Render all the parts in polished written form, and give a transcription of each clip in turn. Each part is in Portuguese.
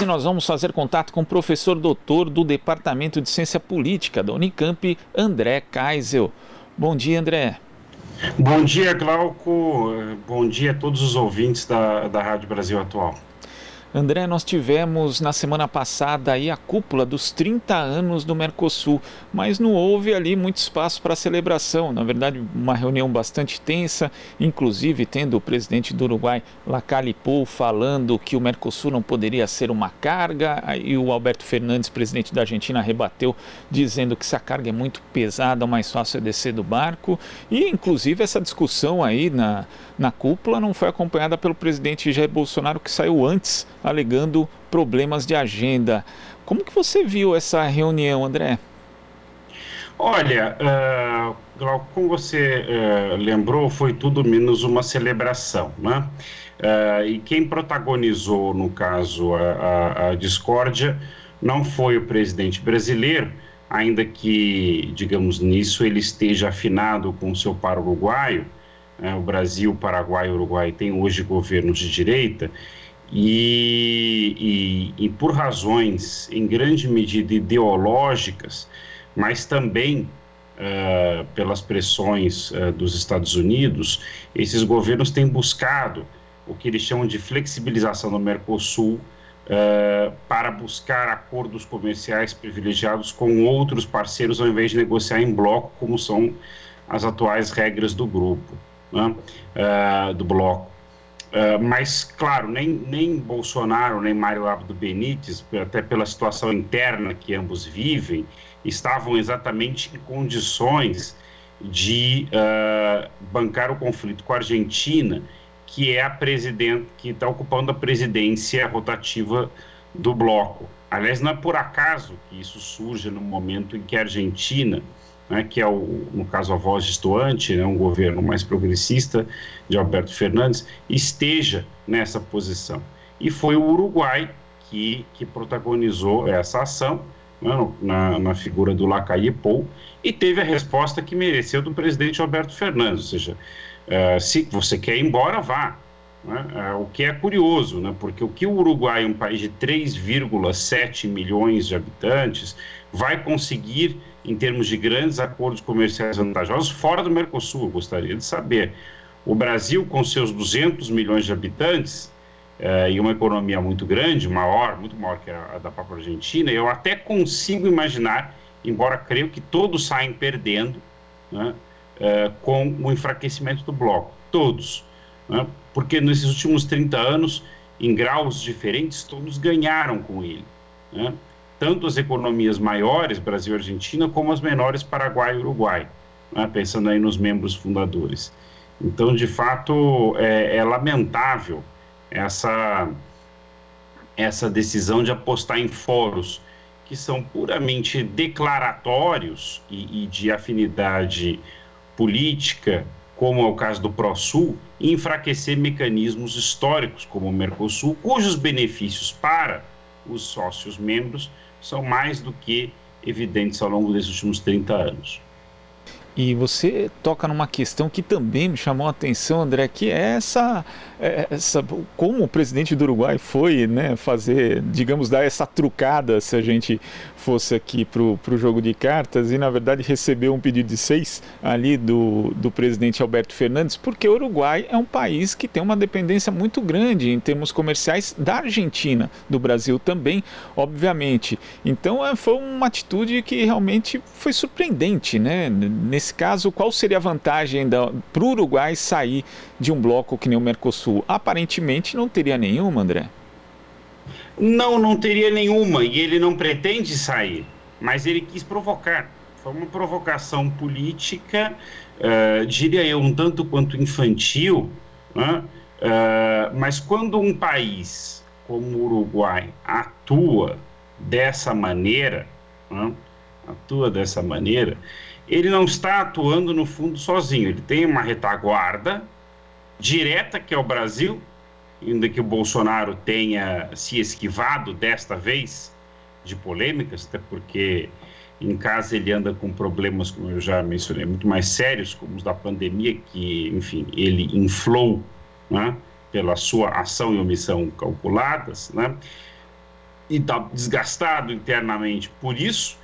E nós vamos fazer contato com o professor doutor do Departamento de Ciência Política da Unicamp, André Kaisel. Bom dia, André. Bom dia, Glauco. Bom dia a todos os ouvintes da Rádio Brasil Atual. André, nós tivemos na semana passada aí a cúpula dos 30 anos do Mercosul, mas não houve ali muito espaço para celebração. Na verdade, uma reunião bastante tensa, inclusive tendo o presidente do Uruguai, Lacalle Pou, falando que o Mercosul não poderia ser uma carga, e o Alberto Fernandes, presidente da Argentina, rebateu, dizendo que essa carga é muito pesada, o mais fácil é descer do barco. E, inclusive, essa discussão aí na cúpula não foi acompanhada pelo presidente Jair Bolsonaro, que saiu antes, alegando problemas de agenda. Como que você viu essa reunião, André? Olha, Glauco, como você lembrou, foi tudo menos uma celebração, né? E quem protagonizou, no caso, a discórdia não foi o presidente brasileiro, ainda que, digamos, nisso ele esteja afinado com o seu par uruguaio. O Brasil, Paraguai e Uruguai têm hoje governos de direita, e por razões, em grande medida, ideológicas, mas também pelas pressões dos Estados Unidos, esses governos têm buscado o que eles chamam de flexibilização do Mercosul, para buscar acordos comerciais privilegiados com outros parceiros, ao invés de negociar em bloco, como são as atuais regras do grupo, né, do bloco. Mas, claro, nem Bolsonaro, nem Mário Abdo Benítez, até pela situação interna que ambos vivem, estavam exatamente em condições de bancar o conflito com a Argentina, que é que está ocupando a presidência rotativa do bloco. Aliás, não é por acaso que isso surge no momento em que a Argentina, que é, no caso, a voz distoante, um governo mais progressista de Alberto Fernandes, esteja nessa posição. E foi o Uruguai que protagonizou essa ação, na figura do Lacalle Pou, e teve a resposta que mereceu do presidente Alberto Fernandes, ou seja, se você quer ir embora, vá. O que é curioso, porque o que o Uruguai, um país de 3,7 milhões de habitantes, vai conseguir em termos de grandes acordos comerciais vantajosos fora do Mercosul, eu gostaria de saber. O Brasil, com seus 200 milhões de habitantes e uma economia muito grande, muito maior que a da própria Argentina, eu até consigo imaginar, embora creio que todos saem perdendo, com o enfraquecimento do bloco, todos, porque nesses últimos 30 anos, em graus diferentes, todos ganharam com ele, tanto as economias maiores, Brasil e Argentina, como as menores, Paraguai e Uruguai, pensando aí nos membros fundadores. Então, de fato, é lamentável essa decisão de apostar em fóruns que são puramente declaratórios e de afinidade política, como é o caso do Prosul, e enfraquecer mecanismos históricos como o Mercosul, cujos benefícios para os sócios membros são mais do que evidentes ao longo desses últimos 30 anos. E você toca numa questão que também me chamou a atenção, André, que é como o presidente do Uruguai foi, fazer, digamos, dar essa trucada, se a gente fosse aqui para o jogo de cartas, e na verdade recebeu um pedido de 6 ali do presidente Alberto Fernandes, porque o Uruguai é um país que tem uma dependência muito grande em termos comerciais da Argentina, do Brasil também, obviamente. Então foi uma atitude que realmente foi surpreendente, Nesse caso, qual seria a vantagem para o Uruguai sair de um bloco que nem o Mercosul? Aparentemente não teria nenhuma, André. Não teria nenhuma, e ele não pretende sair, mas ele quis provocar. Foi uma provocação política, diria eu, um tanto quanto infantil, mas quando um país como o Uruguai atua dessa maneira, ele não está atuando, no fundo, sozinho. Ele tem uma retaguarda direta, que é o Brasil, ainda que o Bolsonaro tenha se esquivado desta vez de polêmicas, até porque em casa ele anda com problemas, como eu já mencionei, muito mais sérios, como os da pandemia, que, enfim, ele inflou, pela sua ação e omissão calculadas, e está desgastado internamente por isso,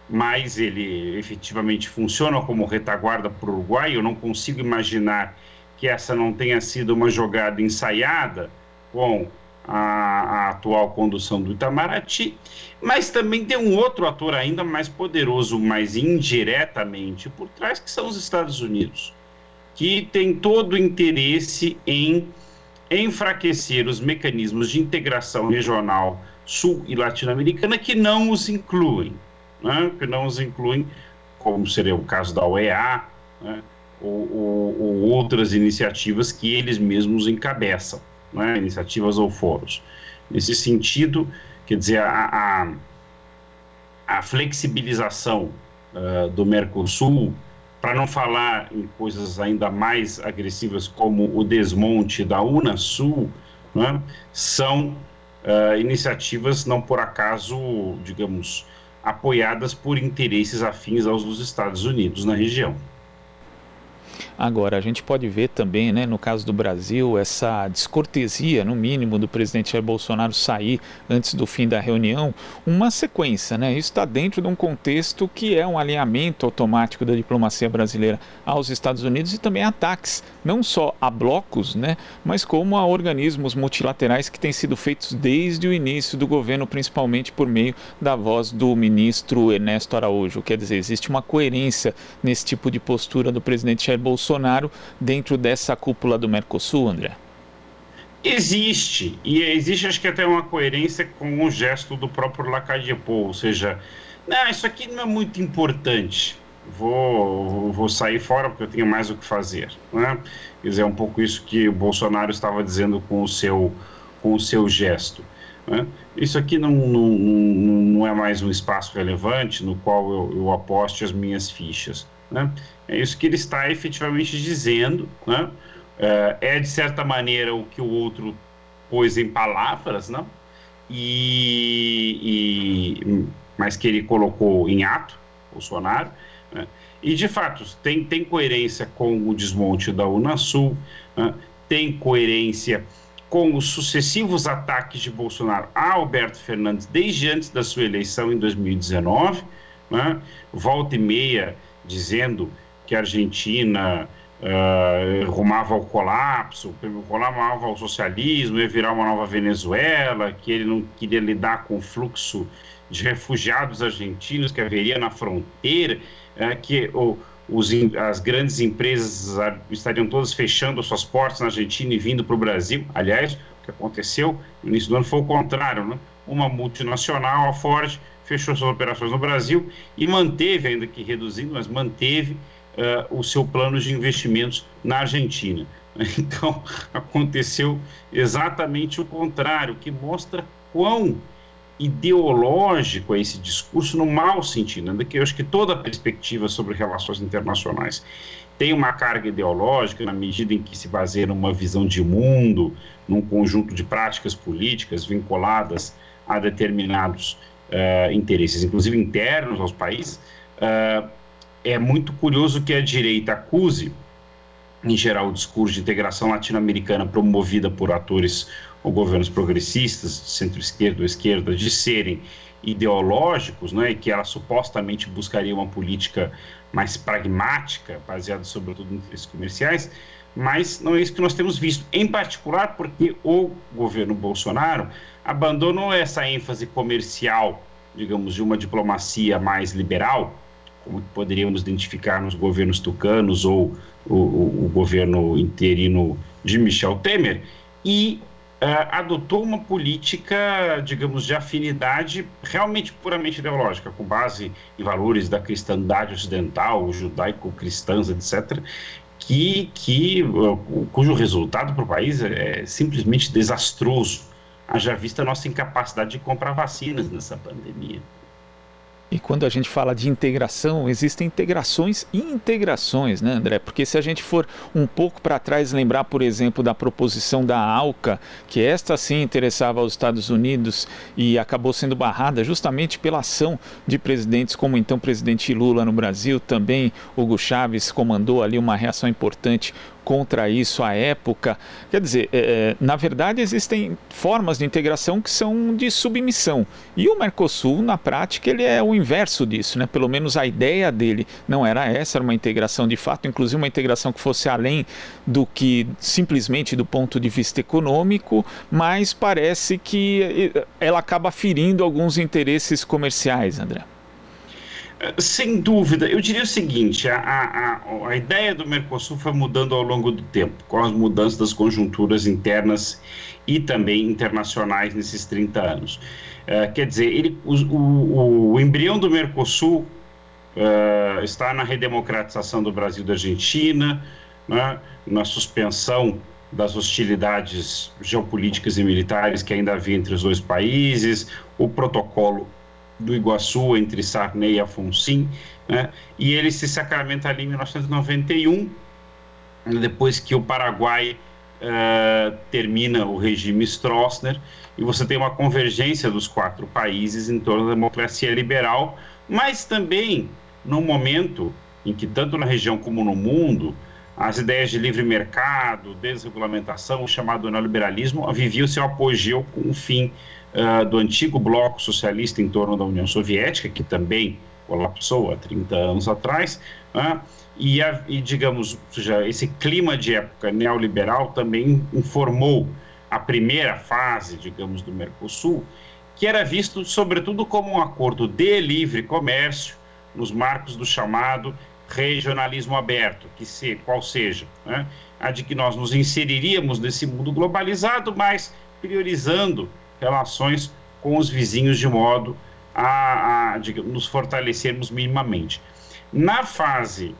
mas ele efetivamente funciona como retaguarda para o Uruguai. Eu não consigo imaginar que essa não tenha sido uma jogada ensaiada com a atual condução do Itamaraty, mas também tem um outro ator ainda mais poderoso, mas indiretamente por trás, que são os Estados Unidos, que tem todo o interesse em enfraquecer os mecanismos de integração regional sul e latino-americana que não os incluem, né? Que não os incluem, como seria o caso da OEA, né? ou outras iniciativas que eles mesmos encabeçam, né? Iniciativas ou foros. Nesse sentido, quer dizer, a flexibilização do Mercosul, para não falar em coisas ainda mais agressivas como o desmonte da Unasul, né, são iniciativas não por acaso, digamos, apoiadas por interesses afins aos dos Estados Unidos na região. Agora, a gente pode ver também, né, no caso do Brasil, essa descortesia, no mínimo, do presidente Jair Bolsonaro sair antes do fim da reunião, uma sequência, né? Isso está dentro de um contexto que é um alinhamento automático da diplomacia brasileira aos Estados Unidos e também ataques, não só a blocos, né, mas como a organismos multilaterais que têm sido feitos desde o início do governo, principalmente por meio da voz do ministro Ernesto Araújo. Quer dizer, existe uma coerência nesse tipo de postura do presidente Jair Bolsonaro dentro dessa cúpula do Mercosul, André? Existe, e existe acho que até uma coerência com o gesto do próprio Lacadiepol, ou seja, não, isso aqui não é muito importante, vou sair fora porque eu tenho mais o que fazer, né? Quer dizer, é um pouco isso que o Bolsonaro estava dizendo com o seu gesto, né? Isso aqui não é mais um espaço relevante no qual eu aposte as minhas fichas, né? É isso que ele está efetivamente dizendo, né? De certa maneira o que o outro pôs em palavras, né? Mas que ele colocou em ato, Bolsonaro, né? E de fato tem coerência com o desmonte da Unasul, né? Tem coerência com os sucessivos ataques de Bolsonaro a Alberto Fernandes desde antes da sua eleição em 2019, né? Volta e meia dizendo que a Argentina rumava ao colapso, rumava ao socialismo, ia virar uma nova Venezuela, que ele não queria lidar com o fluxo de refugiados argentinos que haveria na fronteira, que as grandes empresas estariam todas fechando suas portas na Argentina e vindo para o Brasil. Aliás, o que aconteceu no início do ano foi o contrário, né? Uma multinacional, a Ford, fechou suas operações no Brasil e manteve, ainda que reduzindo, mas manteve o seu plano de investimentos na Argentina. Então, aconteceu exatamente o contrário, que mostra quão ideológico é esse discurso no mau sentido, né? Que eu acho que toda a perspectiva sobre relações internacionais tem uma carga ideológica na medida em que se baseia numa visão de mundo, num conjunto de práticas políticas vinculadas a determinados interesses, inclusive internos aos países. É muito curioso que a direita acuse, em geral, o discurso de integração latino-americana promovida por atores ou governos progressistas, centro-esquerda ou esquerda, de serem ideológicos, né, e que ela supostamente buscaria uma política mais pragmática, baseada sobretudo em interesses comerciais, mas não é isso que nós temos visto, em particular porque o governo Bolsonaro abandonou essa ênfase comercial, digamos, de uma diplomacia mais liberal, como poderíamos identificar nos governos tucanos ou o governo interino de Michel Temer, e adotou uma política, digamos, de afinidade realmente puramente ideológica, com base em valores da cristandade ocidental, judaico-cristãs, etc., cujo resultado para o país é simplesmente desastroso, haja vista a nossa incapacidade de comprar vacinas nessa pandemia. E quando a gente fala de integração, existem integrações e integrações, né, André? Porque se a gente for um pouco para trás, lembrar, por exemplo, da proposição da ALCA, que esta sim interessava aos Estados Unidos e acabou sendo barrada justamente pela ação de presidentes como então o presidente Lula no Brasil, também Hugo Chávez comandou ali uma reação importante contra isso à época. Quer dizer, na verdade existem formas de integração que são de submissão. E o Mercosul, na prática, ele é o inverso disso, né? Pelo menos a ideia dele não era essa, era uma integração de fato, inclusive uma integração que fosse além do que simplesmente do ponto de vista econômico, mas parece que ela acaba ferindo alguns interesses comerciais, André. Sem dúvida, eu diria o seguinte, a ideia do Mercosul foi mudando ao longo do tempo, com as mudanças das conjunturas internas e também internacionais nesses 30 anos. Quer dizer, o embrião do Mercosul está na redemocratização do Brasil e da Argentina, né, na suspensão das hostilidades geopolíticas e militares que ainda havia entre os dois países, o protocolo do Iguaçu entre Sarney e Afonso, né? E ele se sacramenta ali em 1991, depois que o Paraguai termina o regime Stroessner, e você tem uma convergência dos 4 países em torno da democracia liberal, mas também num momento em que, tanto na região como no mundo, as ideias de livre mercado, desregulamentação, o chamado neoliberalismo, viviam seu apogeu com o fim do antigo bloco socialista em torno da União Soviética, que também colapsou há 30 anos atrás, e digamos, esse clima de época neoliberal também informou a primeira fase, digamos, do Mercosul, que era visto, sobretudo, como um acordo de livre comércio, nos marcos do chamado regionalismo aberto, qual seja, né, a de que nós nos inseriríamos nesse mundo globalizado, mas priorizando relações com os vizinhos de modo digamos, nos fortalecermos minimamente. Na fase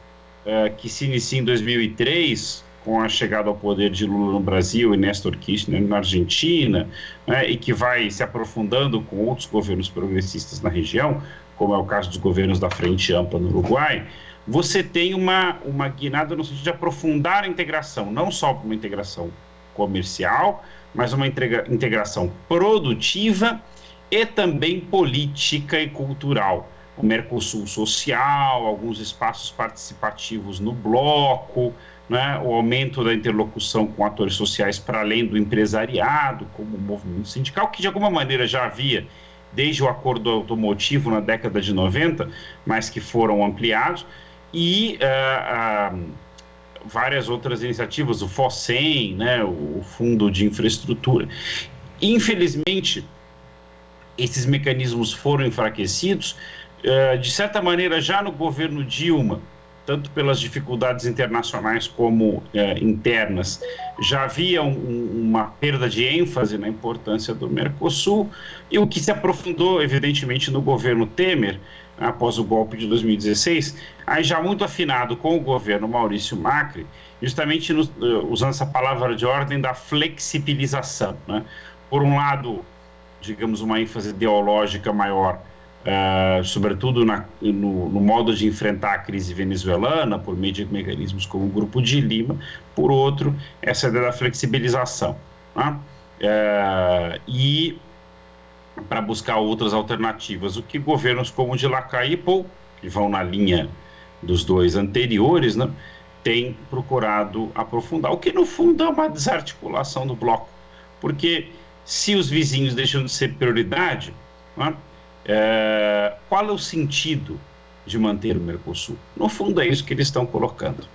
que se inicia em 2003, com a chegada ao poder de Lula no Brasil e Néstor Kirchner na Argentina, né, e que vai se aprofundando com outros governos progressistas na região, como é o caso dos governos da Frente Ampla no Uruguai, você tem uma guinada no sentido de aprofundar a integração, não só uma integração comercial, mas uma integração produtiva e também política e cultural. O Mercosul social, alguns espaços participativos no bloco, né, o aumento da interlocução com atores sociais para além do empresariado, como o movimento sindical, que de alguma maneira já havia desde o acordo automotivo na década de 90, mas que foram ampliados, e várias outras iniciativas, o FOSEM, né, o Fundo de Infraestrutura. Infelizmente, esses mecanismos foram enfraquecidos, de certa maneira, já no governo Dilma, tanto pelas dificuldades internacionais como internas, já havia uma perda de ênfase na importância do Mercosul, e o que se aprofundou, evidentemente, no governo Temer, após o golpe de 2016, aí já muito afinado com o governo Maurício Macri, justamente usando essa palavra de ordem da flexibilização, né? Por um lado, digamos, uma ênfase ideológica maior, sobretudo no modo de enfrentar a crise venezuelana, por meio de mecanismos como o Grupo de Lima, por outro, essa ideia da flexibilização, né? E para buscar outras alternativas, o que governos como o de Lacaipo, que vão na linha dos dois anteriores, né, têm procurado aprofundar, o que no fundo é uma desarticulação do bloco, porque se os vizinhos deixam de ser prioridade, né, qual é o sentido de manter o Mercosul? No fundo é isso que eles estão colocando.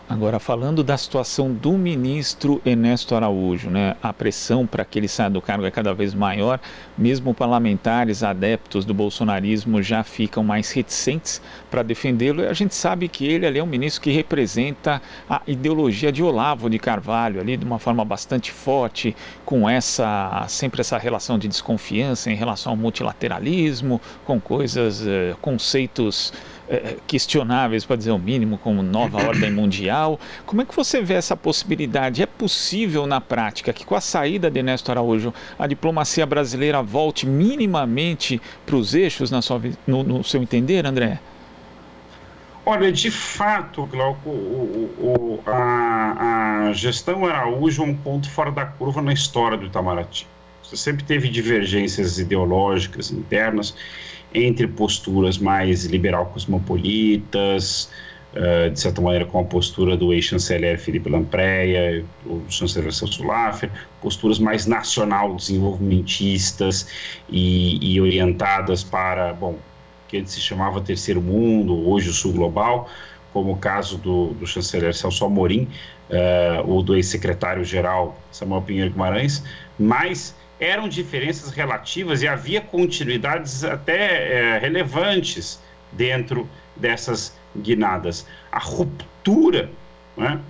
Agora, falando da situação do ministro Ernesto Araújo, né, a pressão para que ele saia do cargo é cada vez maior, mesmo parlamentares adeptos do bolsonarismo já ficam mais reticentes para defendê-lo. A gente sabe que ele ali é um ministro que representa a ideologia de Olavo de Carvalho, ali de uma forma bastante forte, com sempre essa relação de desconfiança em relação ao multilateralismo, com conceitos questionáveis, para dizer o mínimo, como nova ordem mundial. Como é que você vê essa possibilidade? É possível na prática que com a saída de Ernesto Araújo a diplomacia brasileira volte minimamente para os eixos no seu entender, André? Olha, de fato, Glauco, a gestão Araújo é um ponto fora da curva na história do Itamaraty. Você sempre teve divergências ideológicas internas entre posturas mais liberal-cosmopolitas, de certa maneira, com a postura do ex-chanceler Felipe Lampreia, o chanceler Celso Laffer, posturas mais nacional-desenvolvimentistas e orientadas para, bom, que antes se chamava Terceiro Mundo, hoje o Sul Global, como o caso do chanceler Celso Amorim, ou do ex-secretário-geral Samuel Pinheiro Guimarães, mas eram diferenças relativas e havia continuidades até relevantes dentro dessas guinadas. A ruptura, né,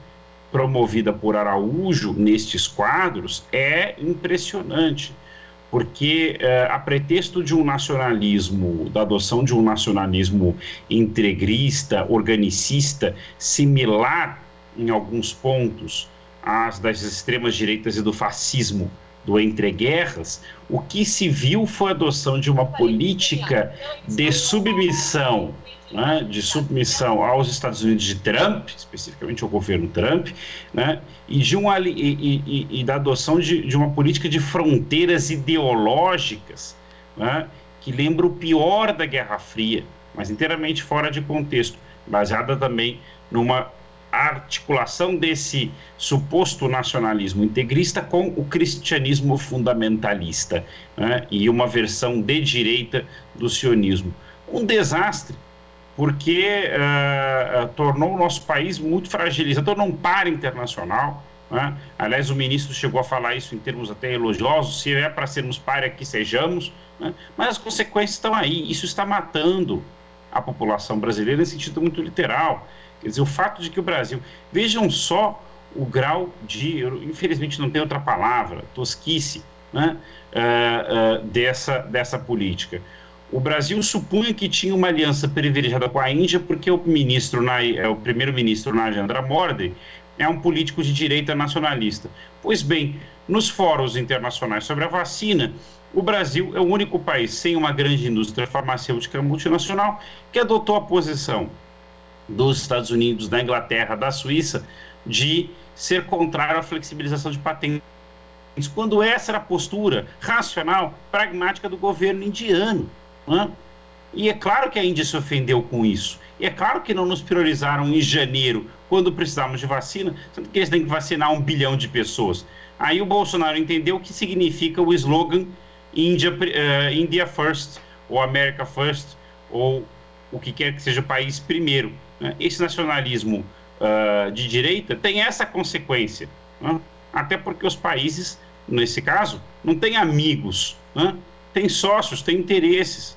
promovida por Araújo nestes quadros é impressionante, porque a pretexto de um nacionalismo, da adoção de um nacionalismo integrista, organicista, similar em alguns pontos às das extremas direitas e do fascismo do entreguerras, o que se viu foi a adoção de uma política de submissão, né, de submissão aos Estados Unidos de Trump, especificamente ao governo Trump, né, e da adoção de uma política de fronteiras ideológicas, né, que lembra o pior da Guerra Fria, mas inteiramente fora de contexto, baseada também numa articulação desse suposto nacionalismo integrista com o cristianismo fundamentalista, né, e uma versão de direita do sionismo. Um desastre, porque tornou o nosso país muito fragilizado, tornou um par internacional, né? Aliás, o ministro chegou a falar isso em termos até elogiosos, se é para sermos par, que sejamos, né? Mas as consequências estão aí, isso está matando a população brasileira em sentido muito literal. Quer dizer, o fato de que o Brasil, vejam só o grau de, eu, infelizmente não tem outra palavra, tosquice, né? Dessa política. O Brasil supunha que tinha uma aliança privilegiada com a Índia porque o primeiro-ministro Narendra Modi é um político de direita nacionalista. Pois bem, nos fóruns internacionais sobre a vacina, o Brasil é o único país sem uma grande indústria farmacêutica multinacional que adotou a posição dos Estados Unidos, da Inglaterra, da Suíça, de ser contrário à flexibilização de patentes, quando essa era a postura racional, pragmática do governo indiano. E é claro que a Índia se ofendeu com isso. E é claro que não nos priorizaram em janeiro, quando precisávamos de vacina, sendo que eles têm que vacinar 1 bilhão de pessoas. Aí o Bolsonaro entendeu o que significa o slogan India First, ou America First, ou o que quer que seja o país primeiro. Esse nacionalismo de direita tem essa consequência, até porque os países, nesse caso, não têm amigos, tem sócios, tem interesses,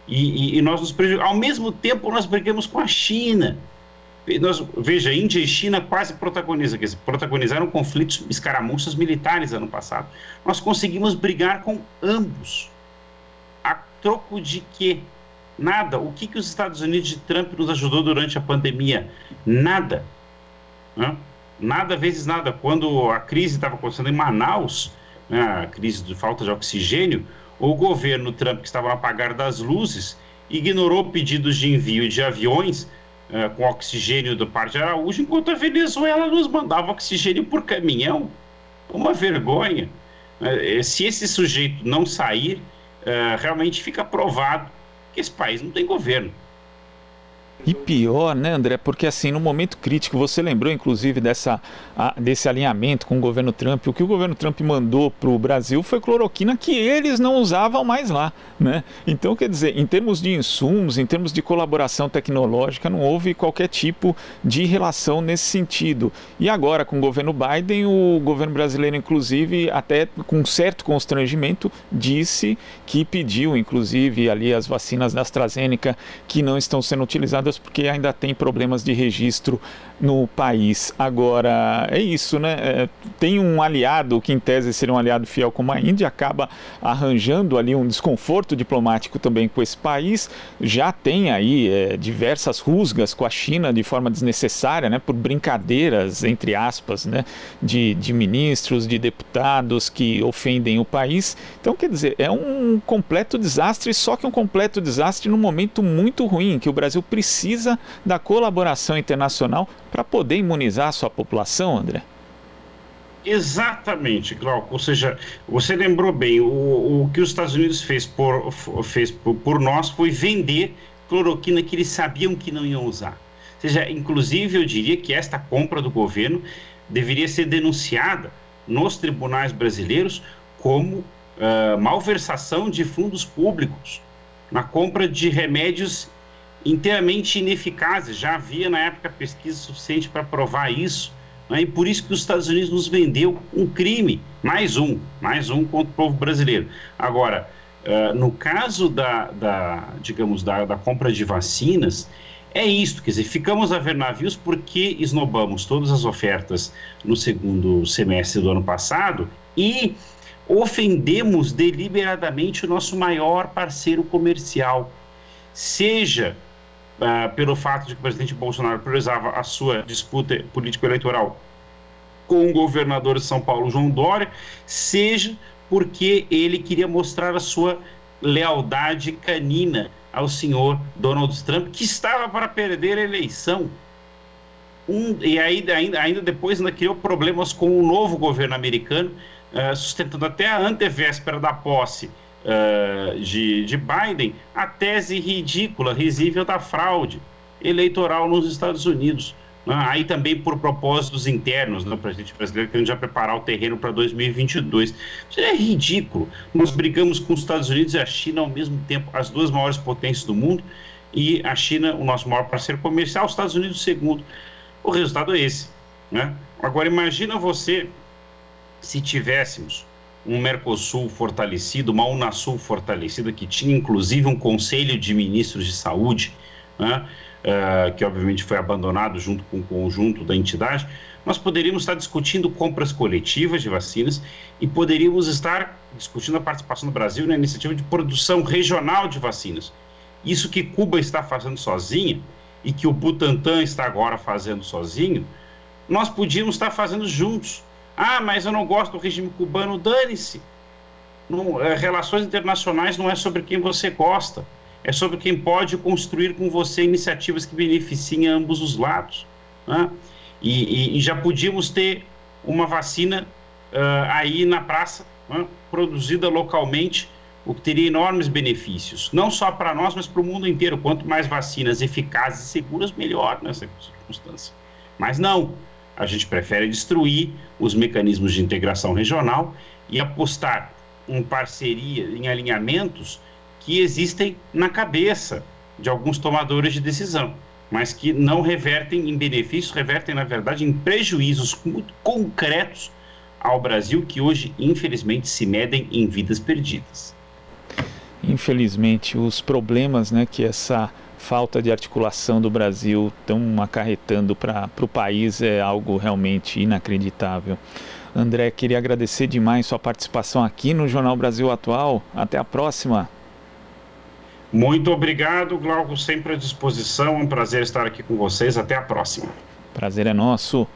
e nós ao mesmo tempo nós brigamos com a China. Veja, Índia e China quase protagonizaram conflitos, escaramuças militares ano passado. Nós conseguimos brigar com ambos. A troco de quê? Nada. O que os Estados Unidos de Trump nos ajudou durante a pandemia? Nada. Nada vezes nada. Quando a crise estava acontecendo em Manaus, a crise de falta de oxigênio, o governo Trump, que estava no apagar das luzes, ignorou pedidos de envio de aviões com oxigênio do Parque Araújo, enquanto a Venezuela nos mandava oxigênio por caminhão. Uma vergonha. Se esse sujeito não sair, realmente fica provado que esse país não tem governo. E pior, né, André, porque assim, no momento crítico, você lembrou inclusive desse alinhamento com o governo Trump, o que o governo Trump mandou para o Brasil foi cloroquina que eles não usavam mais lá, né? Então, quer dizer, em termos de insumos, em termos de colaboração tecnológica, não houve qualquer tipo de relação nesse sentido. E agora, com o governo Biden, o governo brasileiro, inclusive, até com certo constrangimento, disse que pediu, inclusive, ali as vacinas da AstraZeneca que não estão sendo utilizadas porque ainda tem problemas de registro no país. Agora, é isso, né? Tem um aliado, que em tese seria um aliado fiel como a Índia, acaba arranjando ali um desconforto diplomático também com esse país. Já tem aí diversas rusgas com a China de forma desnecessária, né? Por brincadeiras, entre aspas, né? De ministros, de deputados que ofendem o país. Então, quer dizer, é um completo desastre, só que um completo desastre num momento muito ruim, que o Brasil precisa da colaboração internacional para poder imunizar a sua população, André? Exatamente, Glauco. Ou seja, você lembrou bem, o que os Estados Unidos fez por nós foi vender cloroquina que eles sabiam que não iam usar. seja, inclusive eu diria que esta compra do governo deveria ser denunciada nos tribunais brasileiros como malversação de fundos públicos, na compra de remédios inteiramente ineficazes. Já havia na época pesquisa suficiente para provar isso, né? E por isso que os Estados Unidos nos vendeu um crime, mais um contra o povo brasileiro. Agora, no caso digamos, da compra de vacinas, é isto, quer dizer, ficamos a ver navios porque esnobamos todas as ofertas no segundo semestre do ano passado e ofendemos deliberadamente o nosso maior parceiro comercial, seja pelo fato de que o presidente Bolsonaro priorizava a sua disputa político-eleitoral com o governador de São Paulo, João Dória, seja porque ele queria mostrar a sua lealdade canina ao senhor Donald Trump, que estava para perder a eleição. E ainda depois criou problemas com o novo governo americano, sustentando até a antevéspera da posse de Biden a tese ridícula, risível da fraude eleitoral nos Estados Unidos. Aí também por propósitos internos, o presidente brasileiro querendo já preparar o terreno para 2022. Isso é ridículo. Nós brigamos com os Estados Unidos e a China ao mesmo tempo, as duas maiores potências do mundo, e a China, o nosso maior parceiro comercial, os Estados Unidos o segundo. O resultado é esse, né? Agora imagina você se tivéssemos um Mercosul fortalecido, uma Unasul fortalecida, que tinha inclusive um conselho de ministros de saúde, né? Que obviamente foi abandonado junto com o conjunto da entidade, nós poderíamos estar discutindo compras coletivas de vacinas e poderíamos estar discutindo a participação do Brasil na iniciativa de produção regional de vacinas. Isso que Cuba está fazendo sozinha e que o Butantan está agora fazendo sozinho, nós podíamos estar fazendo juntos. Mas eu não gosto do regime cubano, dane-se. Relações internacionais não é sobre quem você gosta, é sobre quem pode construir com você iniciativas que beneficiem ambos os lados, né? E já podíamos ter uma vacina aí na praça, né? Produzida localmente, o que teria enormes benefícios, não só para nós, mas para o mundo inteiro. Quanto mais vacinas eficazes e seguras, melhor nessa circunstância. Mas não, a gente prefere destruir os mecanismos de integração regional e apostar em parceria, em alinhamentos que existem na cabeça de alguns tomadores de decisão, mas que não revertem em benefícios, revertem, na verdade, em prejuízos muito concretos ao Brasil, que hoje, infelizmente, se medem em vidas perdidas. Infelizmente, os problemas, né, que essa falta de articulação do Brasil estão acarretando para o país é algo realmente inacreditável. André, queria agradecer demais sua participação aqui no Jornal Brasil Atual. Até a próxima. Muito obrigado, Glauco, sempre à disposição. É um prazer estar aqui com vocês. Até a próxima. Prazer é nosso.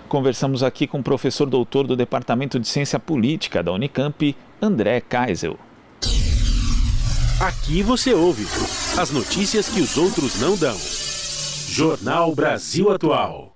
Conversamos aqui com o professor doutor do Departamento de Ciência Política da Unicamp, André Kaisel. Aqui você ouve as notícias que os outros não dão. Jornal Brasil Atual.